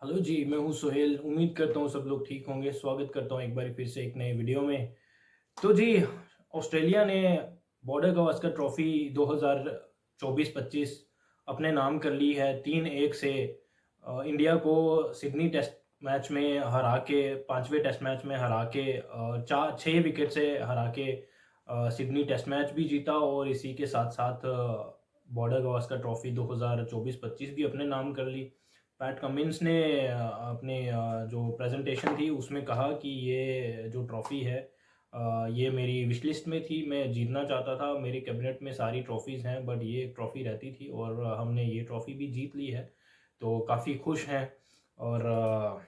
Hello जी, मैं हूँ सोहेल। उम्मीद करता हूँ सब लोग ठीक होंगे। स्वागत करता हूँ एक बार फिर से एक नए वीडियो में। तो जी, ऑस्ट्रेलिया ने बॉर्डर गावस्कर ट्रॉफी 2024-25 अपने नाम कर ली है। 3-1 से इंडिया को सिडनी टेस्ट मैच में हरा के, पांचवें टेस्ट मैच में हरा के, चार छः विकेट से हरा के सिडनी टेस्ट मैच भी जीता और इसी के साथ साथ बॉर्डर गावस्कर ट्रॉफी 2024-25 भी अपने नाम कर ली। पैट कमिंस ने अपने जो प्रेजेंटेशन थी उसमें कहा कि ये जो ट्रॉफ़ी है, ये मेरी विश लिस्ट में थी, मैं जीतना चाहता था। मेरे कैबिनेट में सारी ट्रॉफ़ीज़ हैं बट ये एक ट्रॉफ़ी रहती थी और हमने ये ट्रॉफ़ी भी जीत ली है, तो काफ़ी खुश हैं। और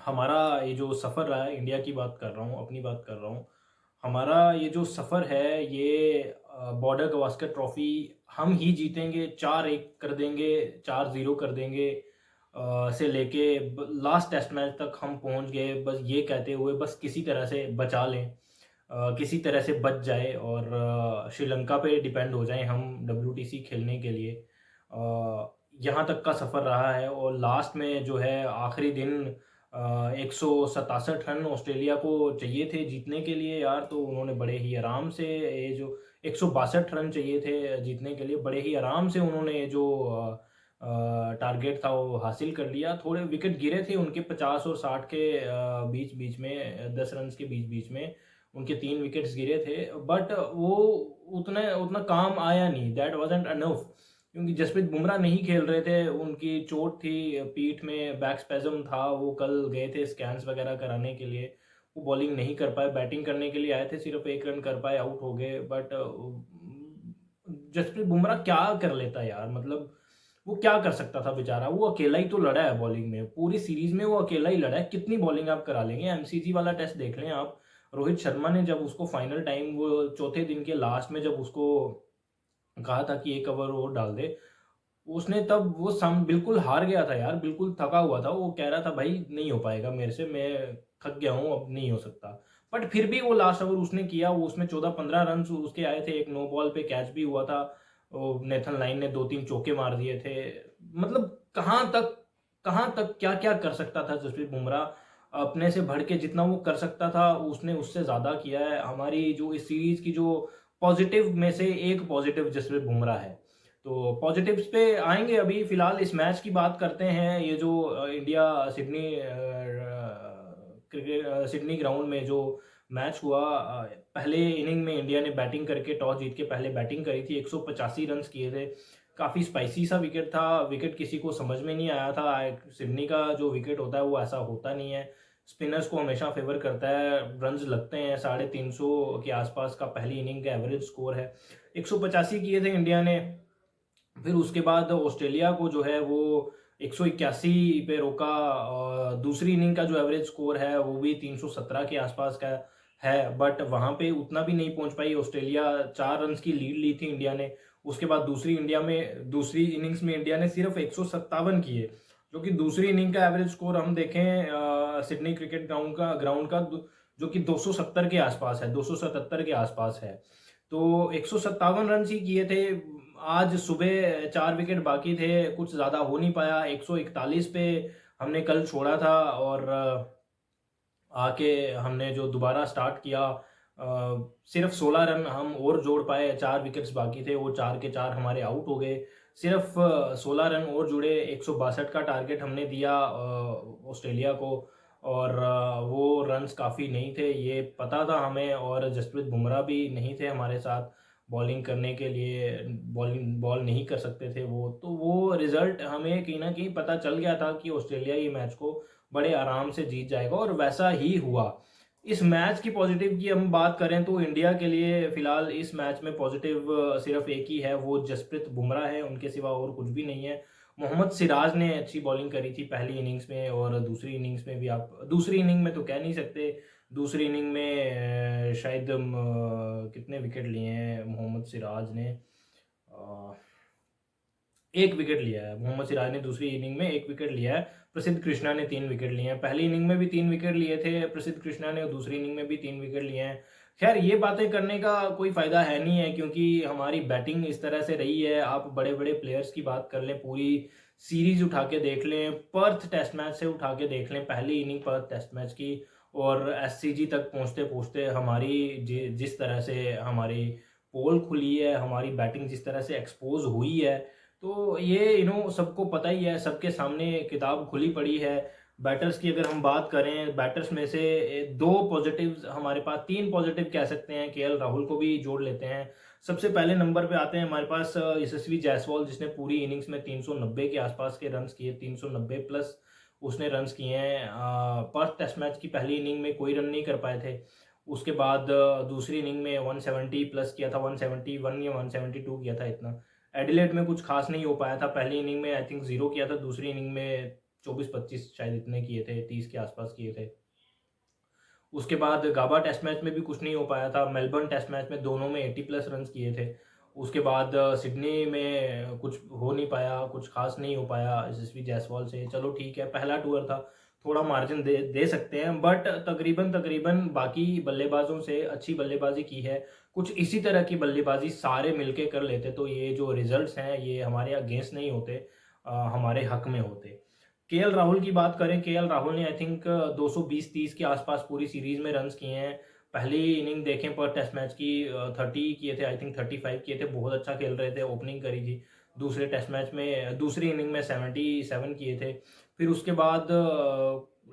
हमारा ये जो सफ़र रहा है, इंडिया की बात कर रहा हूँ, अपनी बात कर रहा हूँ। हमारा ये जो सफ़र है ये बॉर्डर गावस्कर ट्रॉफ़ी हम ही जीतेंगे, 4-1 कर देंगे, 4-0 कर देंगे, से लेके लास्ट टेस्ट मैच तक हम पहुंच गए, बस ये कहते हुए बस किसी तरह से बचा लें, किसी तरह से बच जाए और श्रीलंका पे डिपेंड हो जाएं हम डब्ल्यूटीसी खेलने के लिए। यहाँ तक का सफ़र रहा है और लास्ट में जो है आखिरी दिन 167 रन ऑस्ट्रेलिया को चाहिए थे जीतने के लिए यार, तो उन्होंने बड़े ही आराम से ये जो 162 रन चाहिए थे जीतने के लिए, बड़े ही आराम से उन्होंने ये जो टारगेट था वो हासिल कर लिया। थोड़े विकेट गिरे थे उनके 50 और 60 के बीच बीच में, 10 रन के बीच बीच में उनके 3 विकेट्स गिरे थे, बट वो उतना उतना काम आया नहीं। दैट वाजंट अनफ, क्योंकि जसप्रीत बुमराह नहीं खेल रहे थे, उनकी चोट थी पीठ में, बैक स्पैज़म था, वो कल गए थे स्कैन्स वगैरह कराने के लिए, वो बॉलिंग नहीं कर पाए। बैटिंग करने के लिए आए थे, सिर्फ 1 रन कर पाए, आउट हो गए। बट जसप्रीत बुमराह क्या कर लेता यार, मतलब वो क्या कर सकता था बेचारा, वो अकेला ही तो लड़ा है बॉलिंग में, पूरी सीरीज में वो अकेला ही लड़ा है। कितनी बॉलिंग आप करा लेंगे? एमसीजी वाला टेस्ट देख लें आप, रोहित शर्मा ने जब उसको फाइनल टाइम, वो चौथे दिन के लास्ट में जब उसको कहा था कि 1 ओवर और डाल दे, उसने तब वो सम बिल्कुल हार गया था यार, बिल्कुल थका हुआ था। वो कह रहा था भाई नहीं हो पाएगा मेरे से, मैं थक गया हूँ, अब नहीं हो सकता। बट फिर भी वो लास्ट ओवर उसने किया, वो उसमें 14-15 रन उसके आए थे, एक नो बॉल पे कैच भी हुआ था, वो नेथन लाइन ने 2-3 चौके मार दिए थे। मतलब कहाँ तक क्या क्या कर सकता था जसप्रीत बुमराह, अपने से बढ़ के जितना वो कर सकता था उसने उससे ज़्यादा किया है। हमारी जो इस सीरीज की जो पॉजिटिव में से एक पॉजिटिव जसप्रीत बुमराह है। तो पॉजिटिव्स पे आएँगे, अभी फ़िलहाल इस मैच की बात करते हैं। ये जो इंडिया सिडनी सिडनी ग्राउंड में जो मैच हुआ, पहले इनिंग में इंडिया ने बैटिंग करके, टॉस जीत के पहले बैटिंग करी थी, 185 रन्स किए थे। काफ़ी स्पाइसी सा विकेट था, विकेट किसी को समझ में नहीं आया था। सिडनी का जो विकेट होता है वो ऐसा होता नहीं है, स्पिनर्स को हमेशा फ़ेवर करता है, रन्स लगते हैं। 350 के आसपास का पहली इनिंग का एवरेज स्कोर है। 185 किए थे इंडिया ने। फिर उसके बाद ऑस्ट्रेलिया को जो है वो 181 पे रोका, और दूसरी इनिंग का जो एवरेज स्कोर है वो भी 317 के आसपास का है, बट वहाँ पे उतना भी नहीं पहुँच पाई ऑस्ट्रेलिया। 4 रन की लीड ली थी इंडिया ने। उसके बाद दूसरी इनिंग्स में इंडिया ने सिर्फ 157 किए, जो कि दूसरी इनिंग का एवरेज स्कोर हम देखें सिडनी क्रिकेट ग्राउंड का जो कि 270 के आसपास है, 277 के आसपास है। तो 157 रन ही किए थे। आज सुबह 4 विकेट बाकी थे, कुछ ज़्यादा हो नहीं पाया। 141 पे हमने कल छोड़ा था और आके हमने जो दोबारा स्टार्ट किया, सिर्फ 16 रन हम और जोड़ पाए। 4 विकेट्स बाकी थे, वो 4 के 4 हमारे आउट हो गए। सिर्फ 16 रन और जुड़े, 162 का टारगेट हमने दिया ऑस्ट्रेलिया को, और वो रन्स काफ़ी नहीं थे, ये पता था हमें। और जसप्रीत बुमराह भी नहीं थे हमारे साथ बॉलिंग करने के लिए, बॉल नहीं कर सकते थे वो, तो वो रिज़ल्ट हमें कहीं न कहीं पता चल गया था कि ऑस्ट्रेलिया ये मैच को बड़े आराम से जीत जाएगा, और वैसा ही हुआ। इस मैच की पॉजिटिव की हम बात करें तो इंडिया के लिए फ़िलहाल इस मैच में पॉजिटिव सिर्फ एक ही है, वो जसप्रीत बुमराह है, उनके सिवा और कुछ भी नहीं है। मोहम्मद सिराज ने अच्छी बॉलिंग करी थी पहली इनिंग्स में, और दूसरी इनिंग्स में भी, आप दूसरी इनिंग में तो कह नहीं सकते, दूसरी इनिंग में शायद कितने विकेट लिए हैं मोहम्मद सिराज ने, अ, 1 विकेट लिया है मोहम्मद सिराज ने दूसरी इनिंग में, 1 विकेट लिया है। प्रसिद्ध कृष्णा ने 3 विकेट लिए हैं। पहली इनिंग में भी 3 विकेट लिए थे प्रसिद्ध कृष्णा ने, और दूसरी इनिंग में भी 3 विकेट लिए हैं। खैर ये बातें करने का कोई फ़ायदा है नहीं, क्योंकि हमारी बैटिंग इस तरह से रही है। आप बड़े-बड़े प्लेयर्स की बात कर लें, पूरी सीरीज उठा के देख लें, पर्थ टेस्ट मैच से उठा के देख लें, पहली इनिंग पर्थ टेस्ट मैच की, और एससीजी तक पहुंचते पहुंचते हमारी जिस तरह से हमारी पोल खुली है, हमारी बैटिंग जिस तरह से एक्सपोज हुई है, तो ये सबको पता ही है, सबके सामने किताब खुली पड़ी है। बैटर्स की अगर हम बात करें, बैटर्स में से दो पॉजिटिव्स हमारे पास, तीन पॉजिटिव कह सकते हैं, केएल राहुल को भी जोड़ लेते हैं। सबसे पहले नंबर पे आते हैं हमारे पास यशस्वी जायसवाल, जिसने पूरी इनिंग्स में 390 के आसपास के रन्स किए, 390 प्लस उसने रन्स किए हैं। पर्थ टेस्ट मैच की पहली इनिंग में कोई रन नहीं कर पाए थे। उसके बाद दूसरी इनिंग में 170 प्लस किया था, 171 या 172 किया था इतना। एडिलेड में कुछ खास नहीं हो पाया था, पहली इनिंग में आई थिंक 0 किया था, दूसरी इनिंग में 24-25 शायद इतने किए थे, 30 के आसपास किए थे। उसके बाद गाबा टेस्ट मैच में भी कुछ नहीं हो पाया था, मेलबर्न टेस्ट मैच में दोनों में 80 प्लस रन किए थे। उसके बाद सिडनी में कुछ हो नहीं पाया, कुछ खास नहीं हो पाया यशस्वी जायसवाल से। चलो ठीक है, पहला टूर था, थोड़ा मार्जिन दे सकते हैं, बट तकरीबन बाकी बल्लेबाजों से अच्छी बल्लेबाजी की है। कुछ इसी तरह की बल्लेबाजी सारे मिलके कर लेते तो ये जो रिजल्ट्स हैं ये हमारे अगेंस्ट नहीं होते, हमारे हक में होते। केएल राहुल की बात करें, केएल राहुल ने आई थिंक 220-30 के आसपास पूरी सीरीज में रन्स किए हैं। पहली इनिंग देखें पर टेस्ट मैच की 30 किए थे, आई थिंक 35 किए थे, बहुत अच्छा खेल रहे थे, ओपनिंग करी थी। दूसरे टेस्ट मैच में दूसरी इनिंग में 77 किए थे। फिर उसके बाद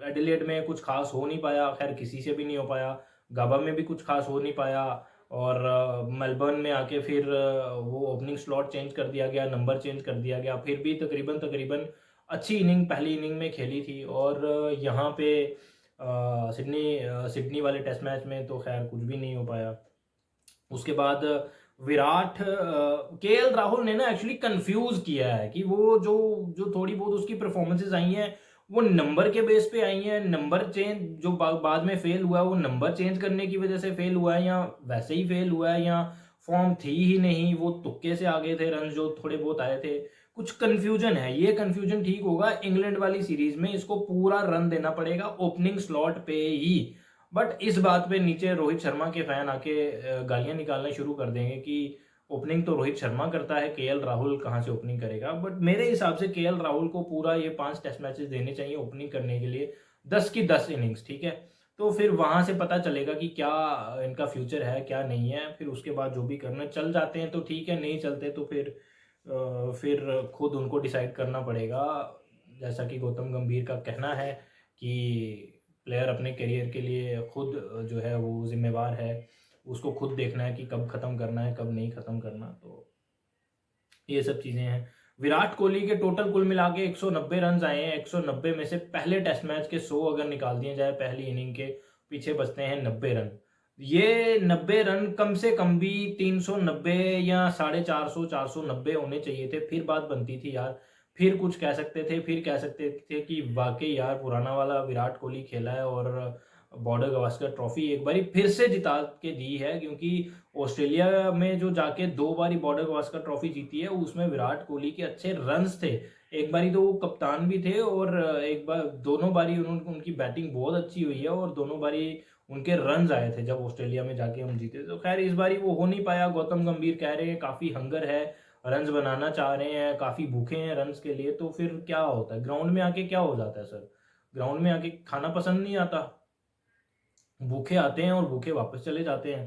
एडिलेड में कुछ खास हो नहीं पाया, खैर किसी से भी नहीं हो पाया, गाबा में भी कुछ खास हो नहीं पाया, और मेलबर्न में आके फिर वो ओपनिंग स्लॉट चेंज कर दिया गया, नंबर चेंज कर दिया गया, फिर भी तकरीबन अच्छी इनिंग पहली इनिंग में खेली थी। और यहाँ पे सिडनी वाले टेस्ट मैच में तो खैर कुछ भी नहीं हो पाया। उसके बाद विराट, केएल राहुल ने ना एक्चुअली कंफ्यूज किया है कि वो जो जो थोड़ी बहुत उसकी परफॉर्मेंसेज आई हैं वो नंबर के बेस पे आई हैं, नंबर चेंज जो बाद में फेल हुआ है वो नंबर चेंज करने की वजह से फेल हुआ है, या वैसे ही फेल हुआ है, या फॉर्म थी ही नहीं, वो तुक्के से आ गए थे रन जो थोड़े बहुत आए थे। कुछ कंफ्यूजन है, ये कंफ्यूजन ठीक होगा इंग्लैंड वाली सीरीज में, इसको पूरा रन देना पड़ेगा ओपनिंग स्लॉट पे ही। बट इस बात पे नीचे रोहित शर्मा के फैन आके गालियां निकालना शुरू कर देंगे कि ओपनिंग तो रोहित शर्मा करता है, केएल राहुल कहाँ से ओपनिंग करेगा। बट मेरे हिसाब से केएल राहुल को पूरा ये 5 टेस्ट मैचेस देने चाहिए ओपनिंग करने के लिए, 10 की 10 इनिंग्स, ठीक है। तो फिर वहां से पता चलेगा कि क्या इनका फ्यूचर है क्या नहीं है, फिर उसके बाद जो भी करना, चल जाते हैं तो ठीक है, नहीं चलते तो फिर खुद उनको डिसाइड करना पड़ेगा। जैसा कि गौतम गंभीर का कहना है कि प्लेयर अपने करियर के लिए खुद जो है वो जिम्मेवार है, उसको खुद देखना है कि कब ख़त्म करना है कब नहीं ख़त्म करना। तो ये सब चीज़ें हैं। विराट कोहली के टोटल कुल मिला के 190 रन आए हैं, 190 में से पहले टेस्ट मैच के 100 अगर निकाल दिए जाए पहली इनिंग के, पीछे बचते हैं 90 रन। ये 90 रन कम से कम भी 390 या 450 490 होने चाहिए थे, फिर बात बनती थी यार, फिर कुछ कह सकते थे, फिर कह सकते थे कि वाकई यार पुराना वाला विराट कोहली खेला है और बॉर्डर गवास्कर ट्रॉफी एक बारी फिर से जिता के दी है। क्योंकि ऑस्ट्रेलिया में जो जाके 2 बारी बॉर्डर गवास्कर ट्रॉफी जीती है उसमें विराट कोहली के अच्छे रन्स थे, एक बारी तो वो कप्तान भी थे, और एक बार दोनों बारी उनकी बैटिंग बहुत अच्छी हुई है, और दोनों बारी उनके रन्स आए थे जब ऑस्ट्रेलिया में जाके हम जीते। तो खैर इस बारी वो हो नहीं पाया। गौतम गंभीर कह रहे हैं काफ़ी हंगर है, रन्स बनाना चाह रहे हैं, काफ़ी भूखे हैं रन्स के लिए, तो फिर क्या होता है ग्राउंड में आके, क्या हो जाता है सर, ग्राउंड में आके खाना पसंद नहीं आता, भूखे आते हैं और भूखे वापस चले जाते हैं।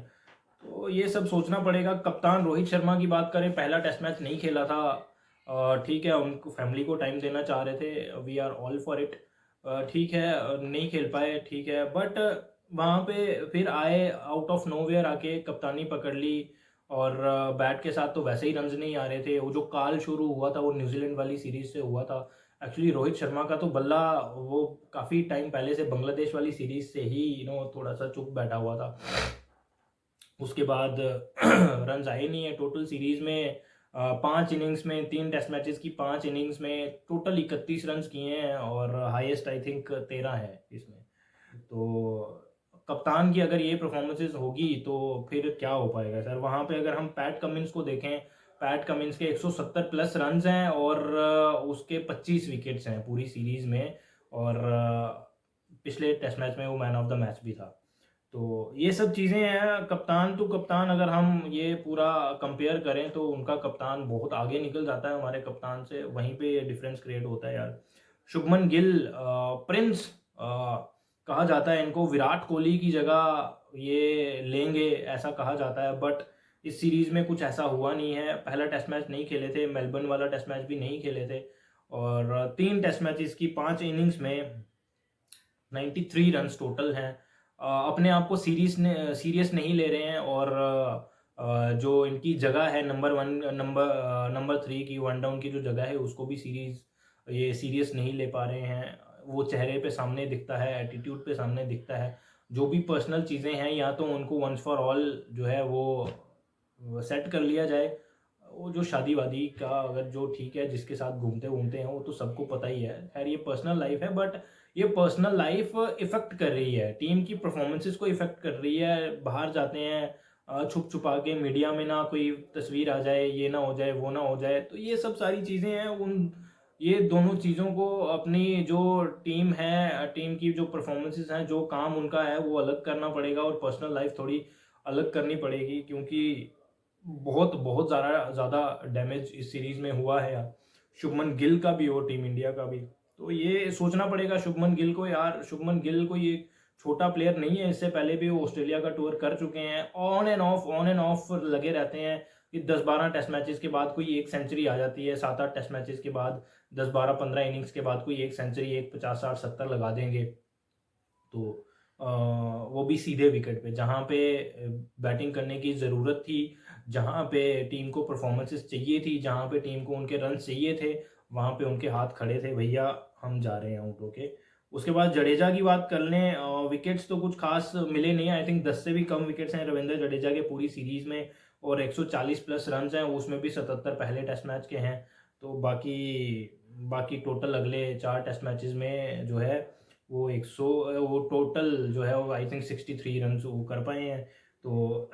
तो ये सब सोचना पड़ेगा। कप्तान रोहित शर्मा की बात करें, पहला टेस्ट मैच नहीं खेला था, ठीक है, उनको फैमिली को टाइम देना चाह रहे थे, we are all for it, ठीक है, नहीं खेल पाए, ठीक है, बट वहाँ पे फिर आए, आउट ऑफ नोवेयर आके कप्तानी पकड़ ली, और बैट के साथ तो वैसे ही रन्स नहीं आ रहे थे। वो जो काल शुरू हुआ था वो न्यूजीलैंड वाली सीरीज से हुआ था। एक्चुअली रोहित शर्मा का तो बल्ला वो काफ़ी टाइम पहले से बांग्लादेश वाली सीरीज से ही थोड़ा सा चुप बैठा हुआ था। उसके बाद रन्स आए नहीं है टोटल सीरीज में। 5 इनिंग्स में, 3 टेस्ट मैचेस की 5 इनिंग्स में टोटल 31 रन्स किए हैं, और हाईएस्ट आई थिंक 13 है इसमें। तो कप्तान की अगर ये परफॉर्मेंसेज होगी तो फिर क्या हो पाएगा सर। वहाँ पे अगर हम पैट कमिंस को देखें, पैट कमिंस के 170 प्लस रन्स हैं, और उसके 25 विकेट्स हैं पूरी सीरीज में, और पिछले टेस्ट मैच में वो मैन ऑफ द मैच भी था। तो ये सब चीज़ें हैं, कप्तान टू कप्तान अगर हम ये पूरा कंपेयर करें तो उनका कप्तान बहुत आगे निकल जाता है हमारे कप्तान से, वहीं पे डिफरेंस क्रिएट होता है यार। शुभमन गिल प्रिंस कहा जाता है इनको, विराट कोहली की जगह ये लेंगे ऐसा कहा जाता है, बट इस सीरीज़ में कुछ ऐसा हुआ नहीं है। पहला टेस्ट मैच नहीं खेले थे, मेलबर्न वाला टेस्ट मैच भी नहीं खेले थे, और 3 टेस्ट मैचेस की 5 इनिंग्स में 93 रन्स टोटल हैं। अपने आप को सीरियस नहीं ले रहे हैं, और जो इनकी जगह है नंबर 1 नंबर 3 की वन डाउन की जो जगह है उसको भी ये सीरियस नहीं ले पा रहे हैं। वो चेहरे पे सामने दिखता है, एटीट्यूड पे सामने दिखता है। जो भी पर्सनल चीज़ें हैं या तो उनको वंस फॉर ऑल जो है वो सेट कर लिया जाए। वो जो शादी-वादी का अगर जो ठीक है जिसके साथ घूमते-वूमते हैं वो तो सबको पता ही है। ख़ैर ये पर्सनल लाइफ़ है, बट ये पर्सनल लाइफ़ इफ़ेक्ट कर रही है, टीम की परफ़ॉर्मेंसेस को इफ़ेक्ट कर रही है। बाहर जाते हैं छुप-छुपा के, मीडिया में ना कोई तस्वीर आ जाए, ये ना हो जाए, वो ना हो जाए। तो ये सब सारी चीज़ें हैं, ये दोनों चीज़ों को अपनी जो टीम है, टीम की जो परफ़ॉर्मेंसेस हैं, जो काम उनका है वो अलग करना पड़ेगा, और पर्सनल लाइफ़ थोड़ी अलग करनी पड़ेगी, क्योंकि बहुत बहुत ज़्यादा ज़्यादा डैमेज इस सीरीज़ में हुआ है यार। शुभमन गिल का भी और टीम इंडिया का भी। तो ये सोचना पड़ेगा शुभमन गिल को यार, शुभमन गिल कोई ये छोटा प्लेयर नहीं है, इससे पहले भी वो ऑस्ट्रेलिया का टूर कर चुके हैं। ऑन एंड ऑफ लगे रहते हैं कि 10-12 टेस्ट मैचेस के बाद कोई एक सेंचुरी आ जाती है, 7-8 टेस्ट मैचेस के बाद 10-12-15 इनिंग्स के बाद कोई एक सेंचुरी, एक 50-60-70 लगा देंगे। तो वो भी सीधे विकेट पे, जहाँ पे बैटिंग करने की ज़रूरत थी, जहाँ पे टीम को परफॉर्मेंसेस चाहिए थी, जहाँ पे टीम को उनके रन चाहिए थे, वहाँ पे उनके हाथ खड़े थे, भैया हम जा रहे हैं आउट होके। उसके बाद जडेजा की बात कर लें, विकेट्स तो कुछ खास मिले नहीं, आई थिंक 10 से भी कम विकेट्स हैं रविंद्र जडेजा के पूरी सीरीज़ में, और 140 प्लस रन्स हैं, उसमें भी 77 पहले टेस्ट मैच के हैं। तो बाकी बाकी टोटल अगले 4 टेस्ट मैचेस में जो है वो 100, वो टोटल जो है वो आई थिंक 63 रन्स वो कर पाए हैं। तो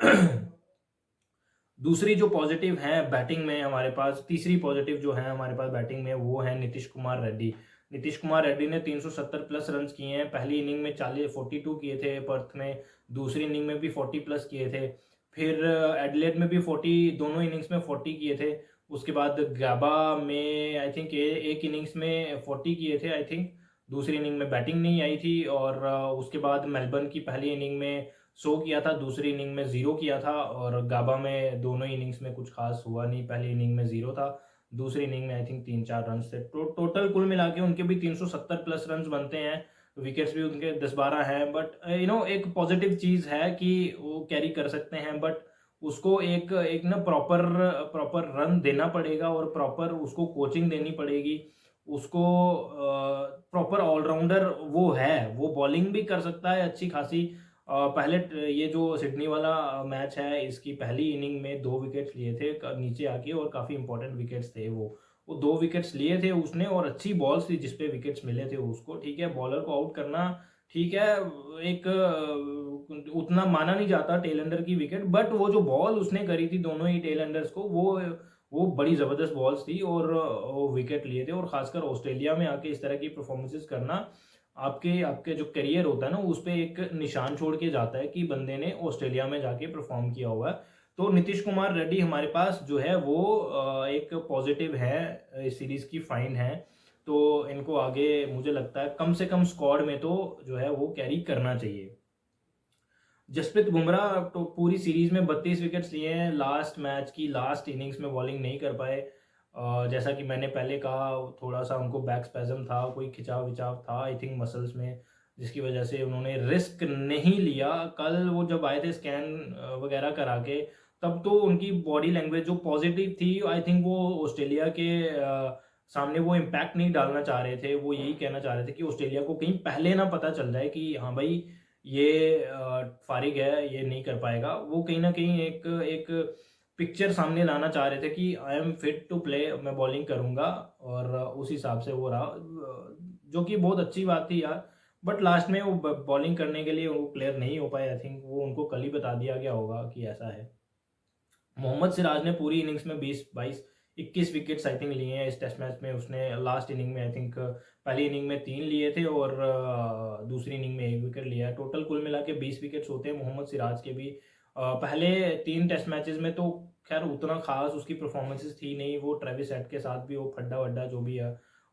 दूसरी जो पॉजिटिव है बैटिंग में हमारे पास, तीसरी पॉजिटिव जो है हमारे पास बैटिंग में, वो है नीतीश कुमार रेड्डी। नीतीश कुमार रेड्डी ने 370 प्लस रन्स किए हैं। पहली इनिंग में 42 किए थे पर्थ में, दूसरी इनिंग में भी 40 प्लस किए थे, फिर एडिलेड में भी 40, दोनों इनिंग्स में 40 किए थे। उसके बाद गाबा में आई थिंक एक इनिंग्स में 40 किए थे आई थिंक, दूसरी इनिंग में बैटिंग नहीं आई थी, और उसके बाद मेलबर्न की पहली इनिंग में 100 किया था, दूसरी इनिंग में 0 किया था, और गाबा में दोनों इनिंग्स में कुछ खास हुआ नहीं, पहली इनिंग में 0 था, दूसरी इनिंग में आई थिंक 3-4 रन थे। तो टोटल कुल मिला के उनके भी 370 प्लस रन बनते हैं, विकेट्स भी उनके 10-12 हैं, बट एक पॉजिटिव चीज़ है कि वो कैरी कर सकते हैं, बट उसको एक एक ना प्रॉपर प्रॉपर रन देना पड़ेगा, और प्रॉपर उसको कोचिंग देनी पड़ेगी उसको। प्रॉपर ऑलराउंडर वो है, वो बॉलिंग भी कर सकता है अच्छी खासी। ये जो सिडनी वाला मैच है, इसकी पहली इनिंग में 2 विकेट्स लिए थे नीचे आके, और काफ़ी इंपॉर्टेंट विकेट्स थे वो 2 विकेट्स लिए थे उसने, और अच्छी बॉल्स थी जिसपे विकेट्स मिले थे उसको। ठीक है, बॉलर को आउट करना ठीक है, एक उतना माना नहीं जाता टेल एंडर की विकेट, बट वो जो बॉल उसने करी थी दोनों ही टेल एंडर्स को, वो बड़ी ज़बरदस्त बॉल्स थी, और वो विकेट लिए थे। और ख़ासकर ऑस्ट्रेलिया में आके इस तरह की परफॉर्मेंसेस करना आपके आपके जो करियर होता है ना, उस पे एक निशान छोड़ के जाता है कि बंदे ने ऑस्ट्रेलिया में जाके परफॉर्म किया हुआ है। तो नीतीश कुमार रेड्डी हमारे पास जो है वो एक पॉजिटिव है, इस सीरीज़ की फाइन है। तो इनको आगे मुझे लगता है कम से कम स्क्वाड में तो जो है वो कैरी करना चाहिए। जसप्रीत बुमराह तो पूरी सीरीज में 32 विकेट्स लिए हैं, लास्ट मैच की लास्ट इनिंग्स में बॉलिंग नहीं कर पाए। जैसा कि मैंने पहले कहा, थोड़ा सा उनको बैक स्पैज़म था, कोई खिंचाव विचाव था आई थिंक मसल्स में, जिसकी वजह से उन्होंने रिस्क नहीं लिया। कल वो जब आए थे स्कैन वगैरह करा के, तब तो उनकी बॉडी लैंग्वेज जो पॉजिटिव थी, आई थिंक वो ऑस्ट्रेलिया के सामने वो इम्पैक्ट नहीं डालना चाह रहे थे। वो यही कहना चाह रहे थे कि ऑस्ट्रेलिया को कहीं पहले ना पता चल जाए कि हाँ भाई ये फारिग है, ये नहीं कर पाएगा। वो कहीं न कहीं एक एक पिक्चर सामने लाना चाह रहे थे कि I am fit to play, मैं बॉलिंग करूँगा, और उस हिसाब से वो रहा, जो कि बहुत अच्छी बात थी यार। बट लास्ट में वो बॉलिंग करने के लिए वो प्लेयर नहीं हो पाए, आई थिंक वो उनको कल ही बता दिया गया होगा कि ऐसा है। मोहम्मद सिराज ने पूरी इनिंग्स में 20, 22, 21 विकेट्स आई थिंक लिए हैं इस टेस्ट मैच में। उसने लास्ट इनिंग में आई थिंक पहली इनिंग में 3 लिए थे और दूसरी इनिंग में 1 विकेट लिया। टोटल कुल मिला के 20 विकेट्स होते हैं मोहम्मद सिराज के भी। पहले 3 टेस्ट मैचेस में तो खैर उतना ख़ास उसकी परफॉर्मेंसेस थी नहीं, वो ट्रेविस हेड के साथ भी वो फड्डा-वड्डा जो भी है,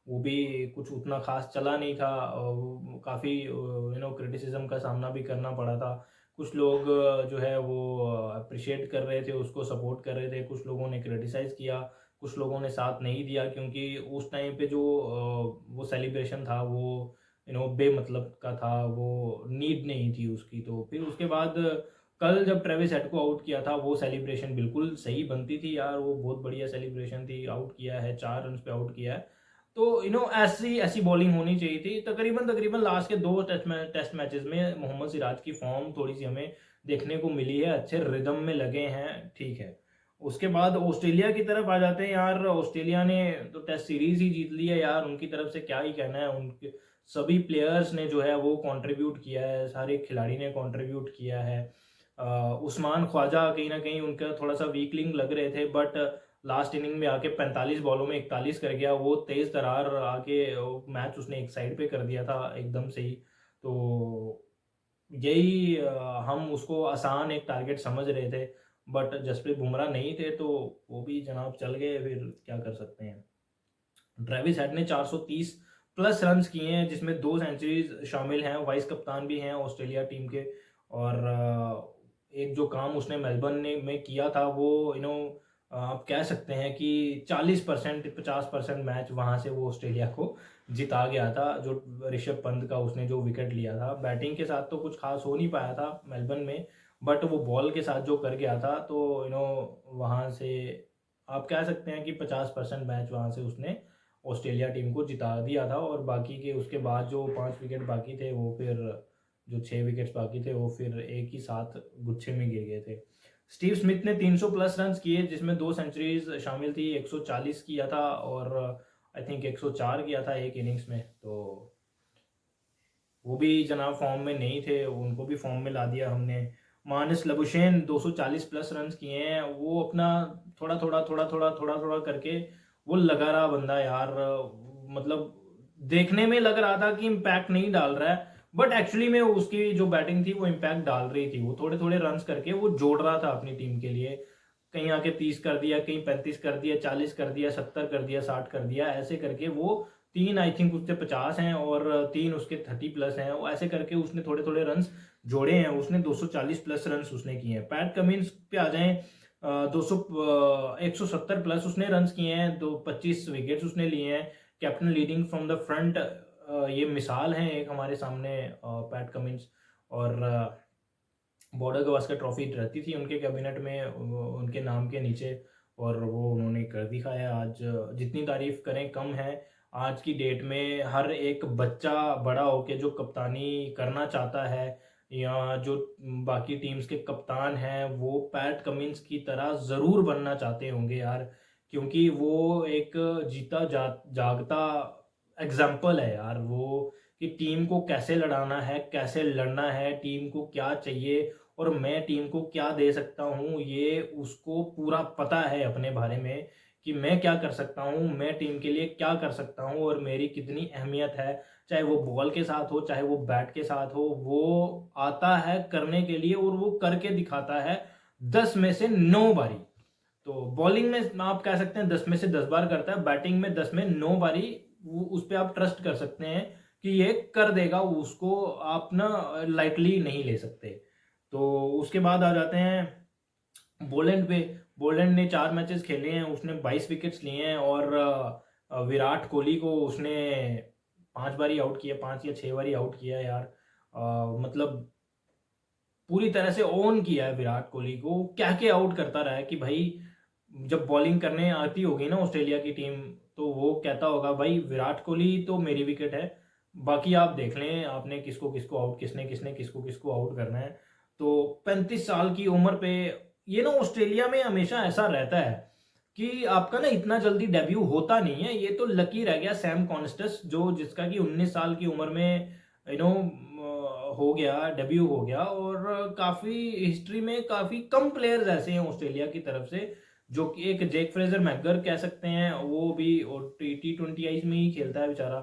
वो भी कुछ उतना ख़ास चला नहीं था। काफ़ी क्रिटिसिज्म का सामना भी करना पड़ा था। कुछ लोग जो है वो अप्रिशिएट कर रहे थे, उसको सपोर्ट कर रहे थे, कुछ लोगों ने क्रिटिसाइज़ किया, कुछ लोगों ने साथ नहीं दिया क्योंकि उस टाइम पे जो वो सेलिब्रेशन था वो बेमतलब का था, वो नीड नहीं थी उसकी। तो फिर उसके बाद कल जब ट्रेविस हेड को आउट किया था, वो सेलिब्रेशन बिल्कुल सही बनती थी यार, वो बहुत बढ़िया सेलिब्रेशन थी। आउट किया है, 4 रन्स पे आउट किया है। तो ऐसी ऐसी बॉलिंग होनी चाहिए थी। तकरीबन तकरीबन लास्ट के 2 टेस्ट मैचेस में मोहम्मद सिराज की फॉर्म थोड़ी-सी हमें देखने को मिली है, अच्छे रिदम में लगे हैं, ठीक है। उसके बाद ऑस्ट्रेलिया की तरफ आ जाते हैं यार। ऑस्ट्रेलिया ने तो टेस्ट सीरीज ही जीत ली है यार, उनकी तरफ से क्या ही कहना है। उनके सभी प्लेयर्स ने जो है वो कंट्रीब्यूट किया है, सारे खिलाड़ी ने कंट्रीब्यूट किया है। उस्मान ख्वाजा कहीं ना कहीं उनका थोड़ा सा वीकलिंग लग रहे थे, बट लास्ट इनिंग में आके 45 बॉलों में 41 कर गया। वो तेज तरार आके मैच उसने एक साइड पे कर दिया था एकदम से ही। तो यही हम उसको आसान एक टारगेट समझ रहे थे, बट जसप्रीत बुमराह नहीं थे तो वो भी जनाब चल गए, फिर क्या कर सकते हैं। ट्रेविस हेड ने 430 प्लस रन्स किए हैं, जिसमें 2 सेंचुरीज शामिल हैं, वाइस कप्तान भी हैं ऑस्ट्रेलिया टीम के। और एक जो काम उसने मेलबर्न में किया था वो आप कह सकते हैं कि 40% 50% मैच वहाँ से वो ऑस्ट्रेलिया को जिता गया था। जो ऋषभ पंत का उसने जो विकेट लिया था, बैटिंग के साथ तो कुछ खास हो नहीं पाया था मेलबर्न में, बट वो बॉल के साथ जो कर गया था तो वहाँ से आप कह सकते हैं कि 50% मैच वहाँ से उसने ऑस्ट्रेलिया टीम को जिता दिया था। और बाकी के उसके बाद जो 5 विकेट बाकी थे वो फिर जो 6 विकेट्स बाकी थे वो फिर एक ही साथ गुच्छे में गिर गए थे। स्टीव स्मिथ ने 300 प्लस रन्स किए, जिसमें 2 सेंचुरीज शामिल थी। 140 किया था और आई थिंक 104 किया था एक इनिंग्स में। तो वो भी जनाब फॉर्म में नहीं थे, उनको भी फॉर्म में ला दिया हमने। मानस लबुशेन 240 प्लस रन्स किए हैं। वो अपना थोड़ा थोड़ा थोड़ा थोड़ा थोड़ा थोड़ा करके वो लगा रहा बंदा यार, मतलब देखने में लग रहा था कि इम्पैक्ट नहीं डाल रहा है, बट एक्चुअली में उसकी जो बैटिंग थी वो इम्पैक्ट डाल रही थी। वो थोड़े थोड़े रन्स करके वो जोड़ रहा था अपनी टीम के लिए। कहीं आके 30 कर दिया, कहीं 35 कर दिया, 40 कर दिया, 70 कर दिया, 60 कर दिया, ऐसे करके वो 3 आई थिंक उसके 50 हैं और 3 उसके 30 प्लस हैं। वो ऐसे करके उसने थोड़े थोड़े रन्स जोड़े हैं। उसने 240 प्लस रन्स उसने किए हैं। पैट कमिंस पे आ जाएं, 200 170 प्लस उसने रन्स किए हैं, 25 विकेट्स उसने लिए हैं। Captain leading from the front, ये मिसाल है एक हमारे सामने पैट कमिंस। और बॉर्डर गवास्कर ट्रॉफी रहती थी उनके कैबिनेट में उनके नाम के नीचे, और वो उन्होंने कर दिखाया। आज जितनी तारीफ करें कम है। आज की डेट में हर एक बच्चा बड़ा होके जो कप्तानी करना चाहता है, या जो बाकी टीम्स के कप्तान हैं, वो पैट कमिंस की तरह ज़रूर बनना चाहते होंगे यार, क्योंकि वो एक जीता जागता एग्जाम्पल है यार वो, कि टीम को कैसे लड़ाना है, कैसे लड़ना है, टीम को क्या चाहिए और मैं टीम को क्या दे सकता हूँ, ये उसको पूरा पता है अपने बारे में, कि मैं क्या कर सकता हूँ, मैं टीम के लिए क्या कर सकता हूँ और मेरी कितनी अहमियत है। चाहे वो बॉल के साथ हो, चाहे वो बैट के साथ हो, वो आता है करने के लिए और वो करके दिखाता है 10 में से 9 बारी। तो बॉलिंग में आप कह सकते हैं 10 में से 10 बार करता है, बैटिंग में 10 में 9 बारी। उस पर आप ट्रस्ट कर सकते हैं कि ये कर देगा, उसको आप ना लाइटली नहीं ले सकते। तो उसके बाद आ जाते हैं बोलेंड पे। बोलेंड ने 4 मैचेस खेले हैं, उसने 22 विकेट्स लिए हैं और विराट कोहली को उसने 5 बारी आउट किया, 5 या 6 बारी आउट किया यार। मतलब पूरी तरह से ओन किया है विराट कोहली को, क्या क्या आउट करता रहा है कि भाई जब बॉलिंग करने आती होगी ना ऑस्ट्रेलिया की टीम, तो वो कहता होगा भाई विराट कोहली तो मेरी विकेट है, बाकी आप देख लें आपने किसको किसको आउट, किसने किसने किसको किसको आउट करना है। तो 35 साल की उम्र पे ये ना ऑस्ट्रेलिया में हमेशा ऐसा रहता है कि आपका ना इतना जल्दी डेब्यू होता नहीं है। ये तो लकी रह गया सैम कॉन्स्टस, जो जिसका कि 19 साल की उम्र में यू नो हो गया, डेब्यू हो गया। और काफ़ी हिस्ट्री में काफ़ी कम प्लेयर्स ऐसे हैं ऑस्ट्रेलिया की तरफ से, जो कि एक जेक फ्रेजर मैगर कह सकते हैं, वो भी T20 में ही खेलता है बेचारा।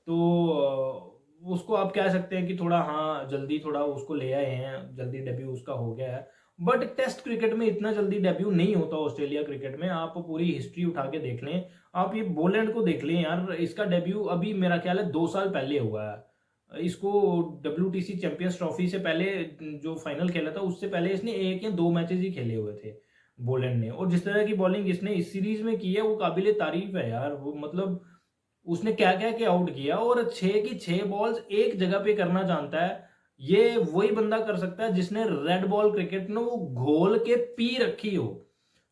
तो उसको आप कह सकते हैं कि थोड़ा हाँ जल्दी थोड़ा उसको ले आए हैं, जल्दी डेब्यू उसका हो गया है। बट टेस्ट क्रिकेट में इतना जल्दी डेब्यू नहीं होता ऑस्ट्रेलिया क्रिकेट में। आप पूरी हिस्ट्री उठा के देख लें, आप ये बोलैंड को देख लें यार, इसका डेब्यू अभी मेरा ख्याल है 2 साल पहले हुआ है। इसको WTC चैंपियंस ट्रॉफी से पहले जो फाइनल खेला था उससे पहले इसने 1 या 2 मैचेस ही खेले हुए थे बोलैंड ने। और जिस तरह की बॉलिंग इसने इस सीरीज में की है वो काबिले तारीफ है यार। वो मतलब उसने क्या क्या के आउट किया, और 6 की 6 बॉल्स एक जगह पे करना जानता है। ये वही बंदा कर सकता है जिसने रेड बॉल क्रिकेट ना वो घोल के पी रखी हो,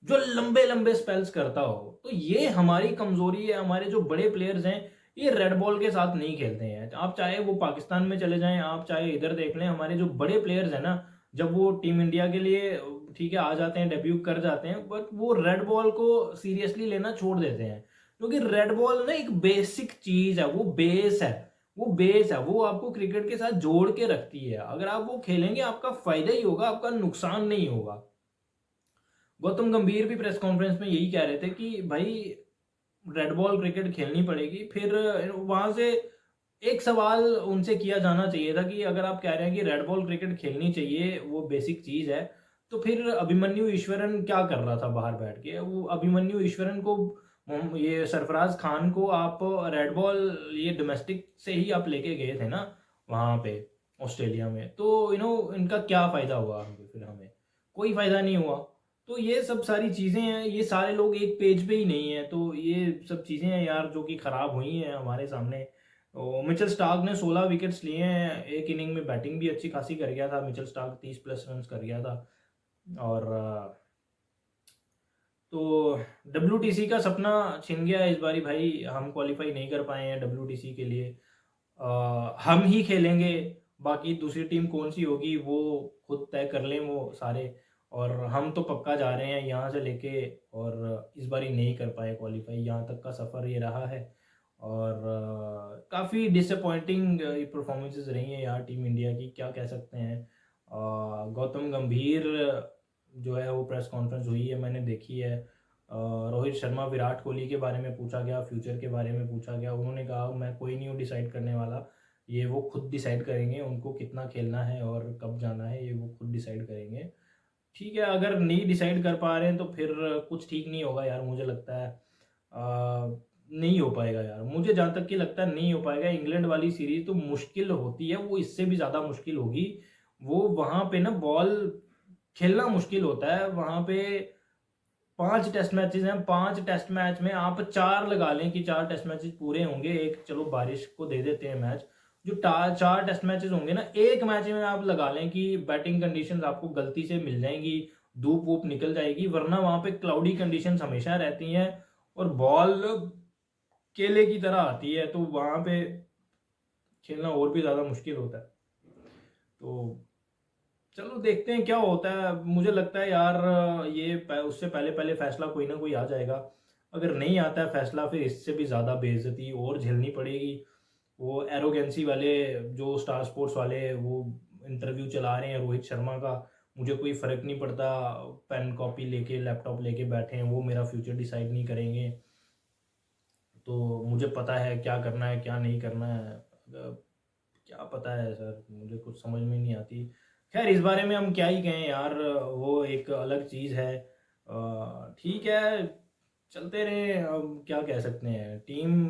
जो लंबे लंबे स्पेल्स करता हो। तो ये हमारी कमजोरी है। हमारे जो बड़े प्लेयर्स हैं ये रेड बॉल के साथ नहीं खेलते हैं। आप चाहे वो पाकिस्तान में चले जाएं, आप चाहे इधर देख लें, हमारे जो बड़े प्लेयर्स हैं ना, जब वो टीम इंडिया के लिए ठीक है आ जाते हैं, डेब्यू कर जाते हैं, बट वो रेड बॉल को सीरियसली लेना छोड़ देते हैं। क्योंकि रेड बॉल ना एक बेसिक चीज है, वो बेस है, वो बेस है, वो आपको क्रिकेट के साथ जोड़ के रखती है। अगर आप वो खेलेंगे आपका फायदा ही होगा, आपका नुकसान नहीं होगा। गौतम गंभीर भी प्रेस कॉन्फ्रेंस में यही कह रहे थे कि भाई रेड बॉल क्रिकेट खेलनी पड़ेगी। फिर वहां से एक सवाल उनसे किया जाना चाहिए था कि अगर आप कह रहे हैं कि रेड बॉल क्रिकेट खेलनी चाहिए, वो बेसिक चीज है, तो फिर अभिमन्यु ईश्वरन क्या कर रहा था बाहर बैठ के? वो अभिमन्यु ईश्वरन को ये सरफराज खान को आप रेड बॉल ये डोमेस्टिक से ही आप लेके गए थे ना वहां पे ऑस्ट्रेलिया में, तो इनका क्या फायदा हुआ? फिर हमें कोई फायदा नहीं हुआ। तो ये सब सारी चीजें हैं, ये सारे लोग एक पेज पे ही नहीं है। तो ये सब चीजें हैं यार जो कि खराब हुई हैं हमारे सामने। तो मिचेल स्टार्क ने 16 विकेट्स लिए हैं, एक इनिंग में बैटिंग भी अच्छी खासी कर गया था मिचेल स्टार्क, 30+ रन कर गया था। और तो WTC का सपना छिन गया इस बारी भाई। हम क्वालिफाई नहीं कर पाए हैं WTC के लिए। हम ही खेलेंगे, बाकी दूसरी टीम कौन सी होगी वो खुद तय कर लें वो सारे। और हम तो पक्का जा रहे हैं यहाँ से लेके, और इस बारी नहीं कर पाए क्वालिफाई। यहाँ तक का सफ़र ये रहा है। और काफ़ी डिसअपॉइंटिंग परफॉर्मेंसेस रही हैं यार टीम इंडिया की, क्या कह सकते हैं। गौतम गंभीर जो है वो प्रेस कॉन्फ्रेंस हुई है, मैंने देखी है। रोहित शर्मा विराट कोहली के बारे में पूछा गया, फ्यूचर के बारे में पूछा गया। उन्होंने कहा मैं कोई नहीं हूँ डिसाइड करने वाला, ये वो खुद डिसाइड करेंगे, उनको कितना खेलना है और कब जाना है ये वो खुद डिसाइड करेंगे। ठीक है, अगर नहीं डिसाइड कर पा रहे हैं तो फिर कुछ ठीक नहीं होगा यार, मुझे लगता है। नहीं हो पाएगा यार, मुझे जहाँ तक कि लगता है नहीं हो पाएगा। इंग्लैंड वाली सीरीज तो मुश्किल होती है, वो इससे भी ज़्यादा मुश्किल होगी। वो वहाँ पे ना बॉल खेलना मुश्किल होता है वहाँ पे। 5 टेस्ट मैचेस हैं, 5 टेस्ट मैच में आप 4 लगा लें कि 4 टेस्ट मैचेस पूरे होंगे। एक चलो बारिश को दे देते हैं मैच, जो 4 टेस्ट मैचेस होंगे ना, एक मैच में आप लगा लें कि बैटिंग कंडीशंस आपको गलती से मिल जाएंगी, धूप वूप निकल जाएगी, वरना वहां पे क्लाउडी कंडीशंस हमेशा रहती हैं और बॉल केले की तरह आती है, तो वहां पे खेलना और भी ज़्यादा मुश्किल होता है। तो चलो देखते हैं क्या होता है। मुझे लगता है यार ये उससे पहले पहले फैसला कोई ना कोई आ जाएगा। अगर नहीं आता है फैसला फिर इससे भी ज़्यादा बेइज्जती और झेलनी पड़ेगी। वो एरोगेंसी वाले जो स्टार स्पोर्ट्स वाले वो इंटरव्यू चला रहे हैं रोहित शर्मा का, मुझे कोई फ़र्क नहीं पड़ता, पेन कॉपी लेके लैपटॉप लेके बैठे हैं, वो मेरा फ्यूचर डिसाइड नहीं करेंगे, तो मुझे पता है क्या करना है क्या नहीं करना है। क्या पता है सर, मुझे कुछ समझ में नहीं आती। खैर इस बारे में हम क्या ही कहें यार, वो एक अलग चीज़ है। ठीक है, चलते रहे। अब क्या कह सकते हैं, टीम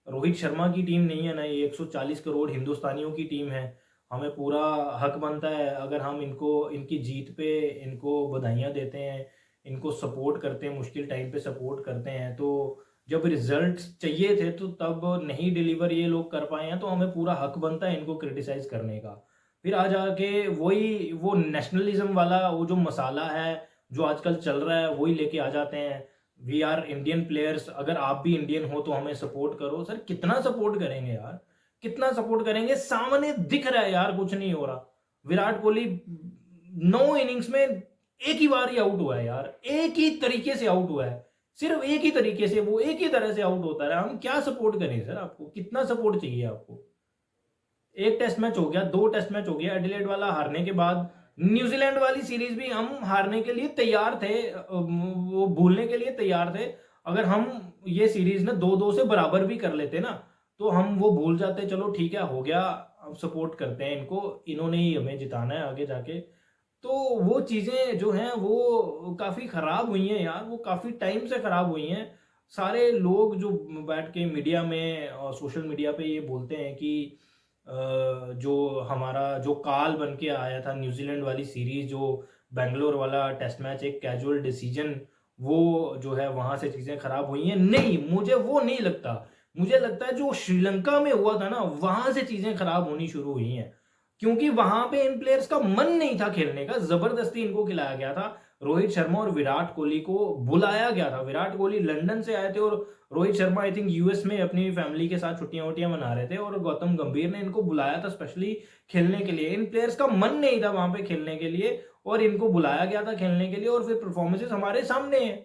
रोहित शर्मा की टीम नहीं है ना, ये 140 करोड़ हिंदुस्तानियों की टीम है। हमें पूरा हक बनता है अगर हम इनको इनकी जीत पे इनको बधाइयाँ देते हैं, इनको सपोर्ट करते हैं, मुश्किल टाइम पे सपोर्ट करते हैं। तो जब रिजल्ट चाहिए थे तो तब नहीं डिलीवर ये लोग कर पाए हैं, तो हमें पूरा हक बनता है इनको क्रिटिसाइज करने का। फिर आ जाके वही वो नेशनलिज्म वाला वो जो मसाला है जो आजकल चल रहा है वही लेके आ जाते हैं। वी आर इंडियन प्लेयर्स, अगर आप भी इंडियन हो तो हमें सपोर्ट करो। सर कितना सपोर्ट करेंगे यार, कितना सपोर्ट करेंगे? सामने दिख रहा है यार कुछ नहीं हो रहा। विराट कोहली 9 इनिंग्स में एक ही बार ही आउट हुआ है यार, एक ही तरीके से आउट हुआ है, सिर्फ एक ही तरीके से, वो एक ही तरह से आउट होता रहा। हम क्या सपोर्ट करें सर? आपको कितना सपोर्ट चाहिए आपको? एक टेस्ट मैच हो गया, 2 टेस्ट मैच हो गया, एडिलेड वाला हारने के बाद न्यूजीलैंड वाली सीरीज भी हम हारने के लिए तैयार थे, वो भूलने के लिए तैयार थे। अगर हम ये सीरीज ना 2-2 से बराबर भी कर लेते ना, तो हम वो भूल जाते हैं, चलो ठीक है हो गया, अब सपोर्ट करते हैं इनको, इन्होंने ही हमें जिताना है आगे जाके। तो वो चीज़ें जो हैं वो काफ़ी ख़राब हुई हैं यार, वो काफ़ी टाइम से ख़राब हुई हैं। सारे लोग जो बैठ के मीडिया में और सोशल मीडिया पे ये बोलते हैं कि जो हमारा जो काल बन के आया था न्यूज़ीलैंड वाली सीरीज़, जो बैंगलोर वाला टेस्ट मैच एक कैजुअल डिसीजन, वो जो है वहाँ से चीज़ें ख़राब हुई हैं। नहीं, मुझे वो नहीं लगता। मुझे लगता है जो श्रीलंका में हुआ था ना, वहाँ से चीज़ें ख़राब होनी शुरू हुई हैं। क्योंकि वहाँ पे इन प्लेयर्स का मन नहीं था खेलने का, ज़बरदस्ती इनको खिलाया गया था। रोहित शर्मा और विराट कोहली को बुलाया गया था। विराट कोहली लंदन से आए थे और Rohit Sharma I think US में अपनी फैमिली के साथ छुट्टियाँ-वुट्टियाँ मना रहे थे और गौतम गंभीर ने इनको बुलाया था स्पेशली खेलने के लिए। इन प्लेयर्स का मन नहीं था वहाँ पे खेलने के लिए और इनको बुलाया गया था खेलने के लिए और फिर परफॉर्मेंसेस हमारे सामने हैं।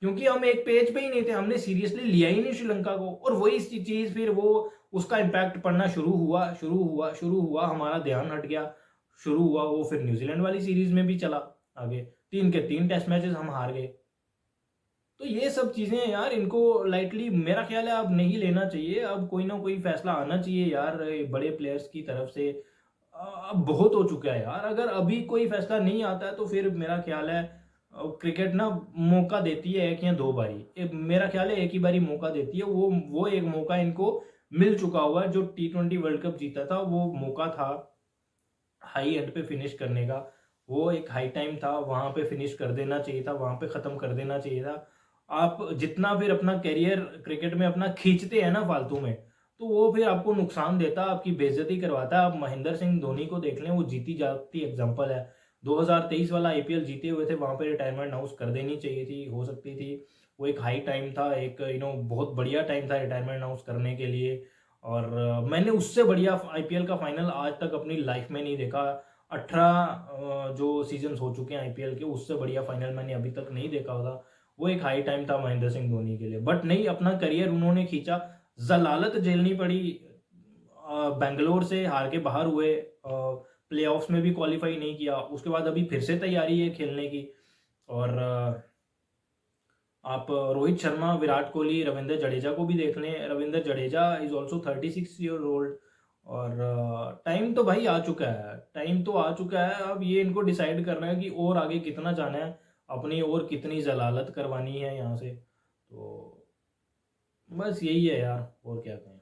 क्योंकि हम एक पेज पे ही नहीं थे, हमने सीरियसली लिया ही नहीं श्रीलंका को और वही चीज़ फिर वो उसका इम्पैक्ट पड़ना शुरू हुआ, हमारा ध्यान हट गया, शुरू हुआ वो फिर न्यूज़ीलैंड वाली सीरीज़ में भी चला आगे। 3 के 3 टेस्ट मैचेस हम हार गए। तो ये सब चीज़ें यार इनको लाइटली मेरा ख़्याल है अब नहीं लेना चाहिए, अब कोई ना कोई फ़ैसला आना चाहिए यार बड़े प्लेयर्स की तरफ से। अब बहुत हो चुका है यार, अगर अभी कोई फ़ैसला नहीं आता है तो फिर मेरा ख़्याल है क्रिकेट ना मौका देती है 1 या 2 बारी। मेरा ख़्याल है 1 ही बारी मौका देती है, वो एक मौका इनको मिल चुका हुआ है, जो टी20 वर्ल्ड कप जीता था, वो मौका था हाई एंड पे फिनिश करने का। वो एक हाई टाइम था, वहाँ पे फिनिश कर देना चाहिए था, वहाँ पे ख़त्म कर देना चाहिए था। आप जितना फिर अपना करियर क्रिकेट में अपना खींचते हैं ना फालतू में, तो वो फिर आपको नुकसान देता है, आपकी बेइज्जती करवाता है। आप महेंद्र सिंह धोनी को देख लें, वो जीती जागती एग्ज़ाम्पल है। 2023 वाला आईपीएल जीते हुए थे, वहाँ पे रिटायरमेंट अनाउंस कर देनी चाहिए थी, हो सकती थी। वो एक हाई टाइम था, एक बहुत बढ़िया टाइम था रिटायरमेंट अनाउंस करने के लिए। और मैंने उससे बढ़िया आईपीएल का फाइनल आज तक अपनी लाइफ में नहीं देखा। 18 जो सीजन्स हो चुके हैं आईपीएल के, उससे बढ़िया फाइनल मैंने अभी तक नहीं देखा था। वो एक हाई टाइम था महेंद्र सिंह धोनी के लिए, बट नहीं, अपना करियर उन्होंने खींचा। जलालत झेलनी पड़ी, बैंगलोर से हार के बाहर हुए, प्लेऑफ्स में भी क्वालिफाई नहीं किया, उसके बाद अभी फिर से तैयारी है खेलने की। और आप रोहित शर्मा, विराट कोहली, रविंद्र जडेजा को भी देख लें। Ravindra Jadeja is also 36 year old. और टाइम तो भाई आ चुका है, टाइम तो आ चुका है। अब ये इनको डिसाइड करना है कि और आगे कितना जाना है, अपनी और कितनी जलालत करवानी है यहाँ से। तो बस यही है यार, और क्या कहें।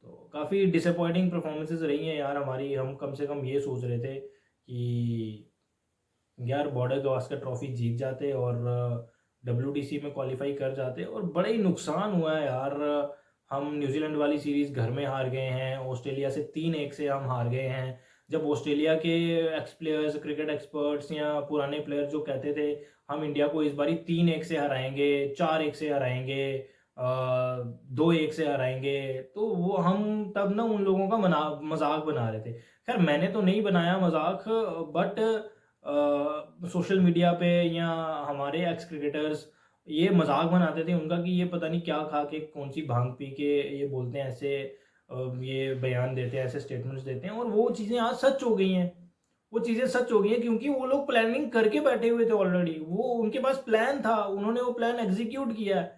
तो काफ़ी डिसअपॉइंटिंग परफॉर्मेंसेस रही हैं यार हमारी। हम कम से कम ये सोच रहे थे कि यार बॉर्डर गावस्कर ट्रॉफी जीत जाते और डब्ल्यूटीसी में क्वालिफाई कर जाते, और बड़ा ही नुकसान हुआ है यार। हम न्यूजीलैंड वाली सीरीज़ घर में हार गए हैं, ऑस्ट्रेलिया से 3-1 से हम हार गए हैं। जब ऑस्ट्रेलिया के एक्स प्लेयर्स, क्रिकेट एक्सपर्ट्स या पुराने प्लेयर जो कहते थे हम इंडिया को इस बारी 3-1 से हराएंगे, 4-1 से हराएंगे, 2-1 से हराएंगे, तो वो हम तब ना उन लोगों का मजाक बना रहे थे। खैर मैंने तो नहीं बनाया मजाक, बट सोशल मीडिया पे या हमारे एक्स क्रिकेटर्स ये मजाक बनाते थे उनका कि ये पता नहीं क्या खा के, कौन सी भांग पी के ये बोलते हैं ऐसे, ये बयान देते हैं, ऐसे स्टेटमेंट्स देते हैं, और वो चीज़ें आज सच हो गई हैं। वो चीज़ें सच हो गई हैं क्योंकि वो लोग प्लानिंग करके बैठे हुए थे ऑलरेडी। वो उनके पास प्लान था, उन्होंने वो प्लान एग्जीक्यूट किया है।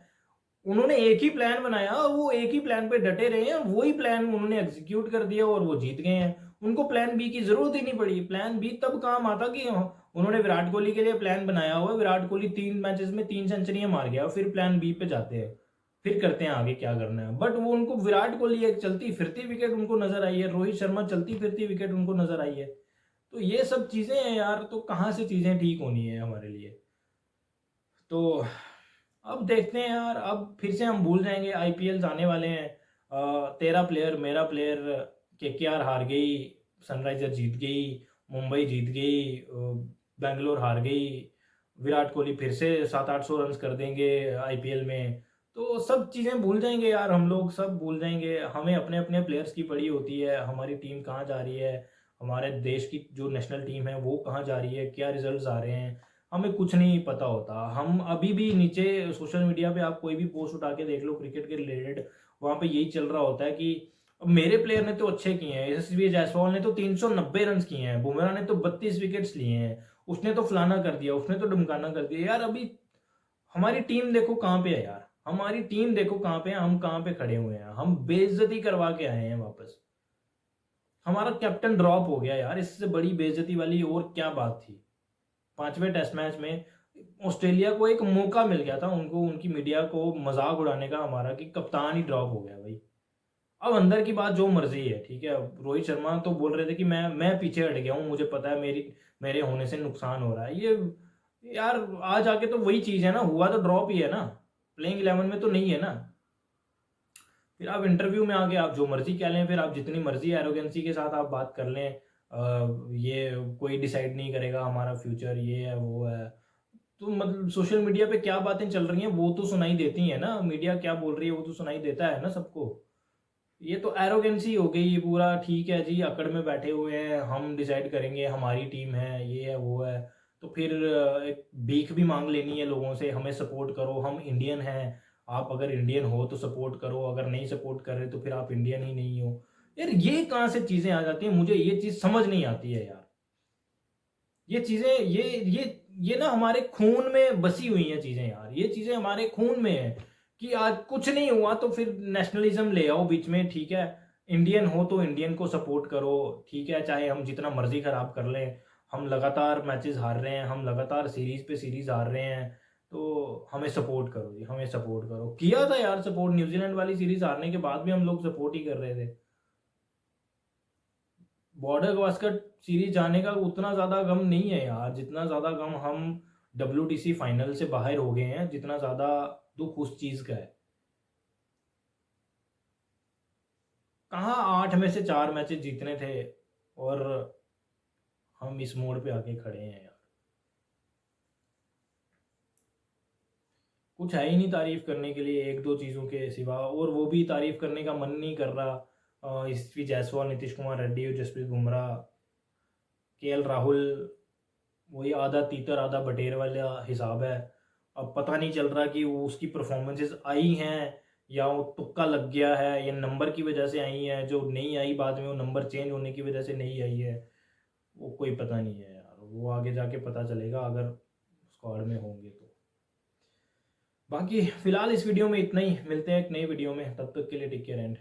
उन्होंने एक ही प्लान बनाया और वो एक ही प्लान पे डटे रहे हैं, वही प्लान उन्होंने एग्जीक्यूट कर दिया और वो जीत गए हैं। उनको प्लान बी की जरूरत ही नहीं पड़ी। प्लान बी तब काम आता कि उन्होंने विराट कोहली के लिए प्लान बनाया हुआ है, विराट कोहली 3 मैचेस में 3 सेंचुरियां मार गया, फिर प्लान बी पे जाते हैं, फिर करते हैं आगे क्या करना है। बट वो उनको विराट कोहली एक चलती फिरती विकेट उनको नजर आई है, रोहित शर्मा चलती फिरती विकेट उनको नजर आई है। तो ये सब चीजें हैं यार, तो कहाँ से चीजें ठीक होनी है हमारे लिए। तो अब देखते हैं यार, अब फिर से हम भूल जाएंगे, आईपीएल आने वाले हैं। तेरा प्लेयर मेरा प्लेयर, केकेआर हार गई, सनराइजर जीत गई, मुंबई जीत गई, बेंगलोर हार गई, विराट कोहली फिर से 700-800 रन कर देंगे आईपीएल में। तो सब चीज़ें भूल जाएंगे यार, हम लोग सब भूल जाएंगे। हमें अपने अपने प्लेयर्स की पड़ी होती है, हमारी टीम कहाँ जा रही है, हमारे देश की जो नेशनल टीम है वो कहाँ जा रही है, क्या रिजल्ट्स आ रहे हैं, हमें कुछ नहीं पता होता। हम अभी भी नीचे सोशल मीडिया पे आप कोई भी पोस्ट उठा के देख लो क्रिकेट के रिलेटेड, वहाँ पे यही चल रहा होता है कि अब मेरे प्लेयर ने तो अच्छे किए हैं, यशस्वी जायसवाल ने तो 390 रन किए हैं, बुमराह ने तो 32 विकेट्स लिए हैं, उसने तो फलाना कर दिया, उसने तो ढमकाना कर दिया। यार अभी हमारी टीम देखो कहाँ पे है यार, हमारी टीम देखो कहाँ पे है, हम कहाँ पे खड़े हुए हैं, हम बेइज्जती करवा के आए हैं वापस। हमारा कैप्टन ड्रॉप हो गया यार, इससे बड़ी बेइज्जती वाली और क्या बात थी। 5वें टेस्ट मैच में ऑस्ट्रेलिया को एक मौका मिल गया था, उनको उनकी मीडिया को मजाक उड़ाने का हमारा, कि कप्तान ही ड्रॉप हो गया भाई। अब अंदर की बात जो मर्जी है, ठीक है। रोहित शर्मा तो बोल रहे थे कि मैं पीछे हट गया हूँ, मुझे पता है मेरे होने से नुकसान हो रहा है। ये यार आज आके तो वही चीज है ना, हुआ तो ड्रॉप ही है ना, प्लेइंग 11 में तो नहीं है ना। फिर आप इंटरव्यू में आके आप जो मर्जी कह लें, फिर आप जितनी मर्जी एरोगेंसी के साथ आप बात कर लें, ये कोई डिसाइड नहीं करेगा हमारा फ्यूचर, ये है वो है। तो मतलब सोशल मीडिया पे क्या बातें चल रही हैं वो तो सुनाई देती है ना, मीडिया क्या बोल रही है वो तो सुनाई देता है ना सबको। ये तो एरोगेंसी हो गई ये पूरा, ठीक है जी, अकड़ में बैठे हुए हैं, हम डिसाइड करेंगे, हमारी टीम है, ये है वो है। तो फिर एक भीख भी मांग लेनी है लोगों से, हमें सपोर्ट करो, हम इंडियन हैं, आप अगर इंडियन हो तो सपोर्ट करो, अगर नहीं सपोर्ट कर रहे तो फिर आप इंडियन ही नहीं हो। यार ये कहाँ से चीज़ें आ जाती हैं, मुझे ये चीज़ समझ नहीं आती है यार। ये चीज़ें ये ना हमारे खून में बसी हुई हैं चीज़ें यार, ये चीज़ें हमारे खून में है कि आज कुछ नहीं हुआ तो फिर नेशनलिज्म ले आओ बीच में, ठीक है। इंडियन हो तो इंडियन को सपोर्ट करो, ठीक है, चाहे हम जितना मर्जी खराब कर लें, हम लगातार मैचेस हार रहे हैं, हम लगातार सीरीज पे सीरीज हार रहे हैं, तो हमें सपोर्ट करो जी, हमें सपोर्ट करो। किया था यार सपोर्ट, न्यूजीलैंड वाली सीरीज हारने के बाद भी हम लोग सपोर्ट ही कर रहे थे। बॉर्डर गवास्कर सीरीज जाने का उतना ज़्यादा गम नहीं है यार, जितना ज़्यादा गम हम WTC फाइनल से बाहर हो गए हैं, जितना ज़्यादा दुख उस चीज़ का है। कहाँ 8 में से 4 मैचेस जीतने थे और हम इस मोड़ पे आके खड़े हैं यार। कुछ है ही नहीं तारीफ करने के लिए एक दो चीज़ों के सिवा, और वो भी तारीफ करने का मन नहीं कर रहा। ईस्वी जायसवाल, नीतीश कुमार रेड्डी और जसप्रीत बुमराह, KL राहुल, वही आधा तीतर आधा बटेर वाला हिसाब है। अब पता नहीं चल रहा कि वो उसकी परफॉर्मेंसेस आई हैं या वो तुक्का लग गया है या नंबर की वजह से आई है, जो नहीं आई बाद में वो नंबर चेंज होने की वजह से नहीं आई है, वो कोई पता नहीं है यार, वो आगे जाके पता चलेगा अगर स्क्वाड में होंगे तो। बाकी फिलहाल इस वीडियो में इतना ही, मिलते हैं एक नई वीडियो में, तब तक के लिए टेक केयर एंड